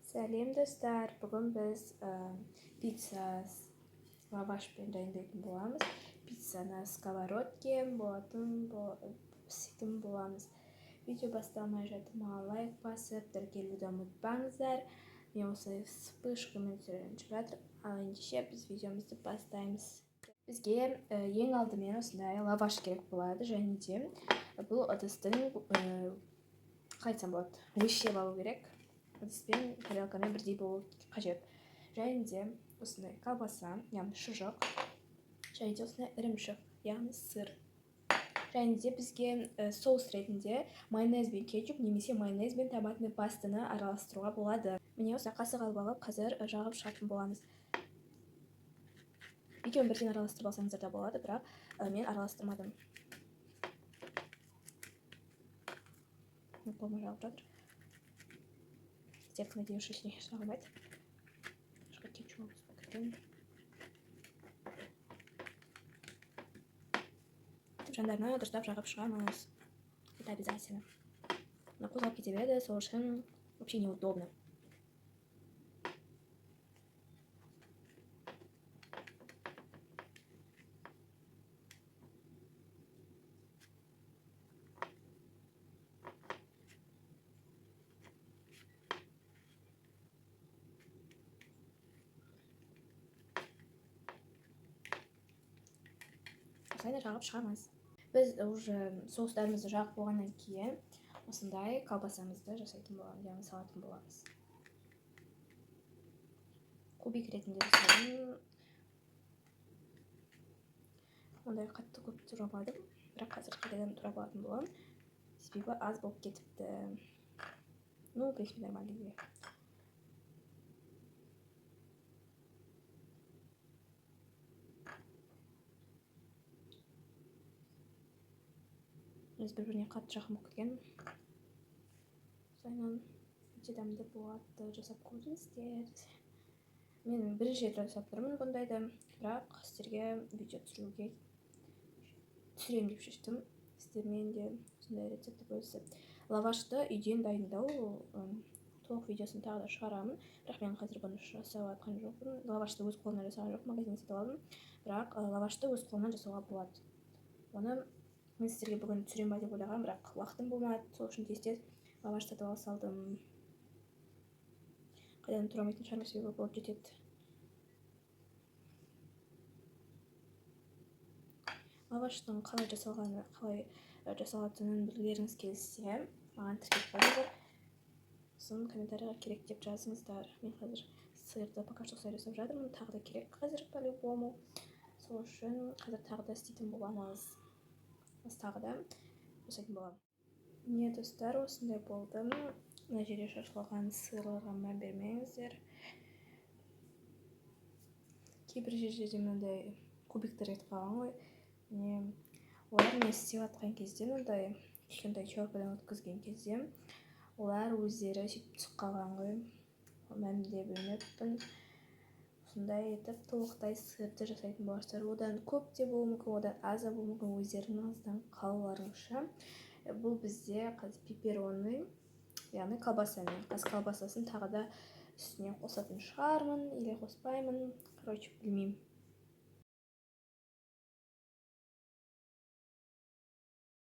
Сәлем достар, бүгін біз пицца лавашпен дайындайтын боламыз. Пиццаны сковородке істейтін боламыз. Видео басталмай жатып, маған лайк басып, тіркелуді ұмытпаңыздар. Мен осылай вспышкамен түсіріп жатыр. Ал ендеше біз видеомызды бастаймыз. Бізге ең алдымен осындай лаваш керек болады, және де бұл ыдыстың қайтсам болады, өлшеп алу керек. Ыдыспен тарелкамен бірдей болу қажет. Және де осындай колбаса, яғни шұжық, және де осындай ірімшік, яғни сыр. Және де бізге соус ретінде майонез бен кетчуп немесе майонез бен томатный пастаны араластыруға болады. Міне осы қасық алып алып, қазір жағып шығатын боламыз. Екеуін бірден араластырып алсаңыздар да болады, бірақ мен араластырмадым. Қолыма жағып жатыр. Тек надеюсь, что не жағылмайды. Кетчуп посмотрим. Жандарына дұрыстап жағып шығамыз. Это обязательно. Но қозғалып кете береді, сол үшін вообще неудобно. Осылай жағып шығамыз. Біз уже соустарымызды жағып болғаннан кейін осындай колбасамызды жасайтын боламыз, яғни салатын боламыз. Кубик ретінде жасадым. Ондай қатты көп турамадым, бірақ қазір қайтадан турап алатын боламын. Себебі аз болып кетіпті. Ну, в принципе, нормально. Біз бір-біріне қатты жақын болып кеткен. Соңынан өте дәмді болады, жасап көріңіздер. Мен бірінші рет жасап тұрмын бұндайды, бірақ сіздерге видео түсіремін деп шештім. Сіздермен де сондай рецепті бөлісіп. Лавашты үйден дайындау толық видеосын тағы да шығарамын, бірақ мен қазір бұны жасап жатқан жоқпын. Лавашты өз қолымнан жасаған жоқпын, магазиннен сатып алдым, бірақ лавашты өз қолымнан жасауға болады. Оны мен сіздерге бүгін түсірем ба деп ойлағам, бірақ уақытым болмады, сол үшін тез лаваш сатып ала салдым. Қайдан тұрамайтын шығармын, себебі болып жетеді. Лаваштың қалай жасалатынын білгілеріңіз келсе, маған тіркеп қойыңыздар. Сосын комментарийға керек деп жазыңыздар. Мен қазір сырды пока что осылай жасап жатырмын, тағы да керек қазір по-любому. Сол үшін қазір тағы да істейтін боламыз. Тағы да жасайтын боламын. Міне достар, осындай болды. Мына жерде шашылған сырларға мән бермеңіздер. Кейбір жерде мынандай кубиктер етіп қалған ғой. Олар мен істеп жатқан кезде, мындай кішкентай чорпадан өткізген кезде, олар өздері сөйтіп түсіп қалған ғой. Мәнінде білмеппін. Осындай етіп толықтай сырды жасайтын боларсыздар. Одан көп те болуы мүмкін, одан аз да болуы мүмкін, өздеріңіздің қалауларыңызша. Бұл бізде қазір пепперони, яғни колбасамен. Колбасасын тағы да үстіне қосатын шығармын, или қоспаймын. Короче, білмеймін.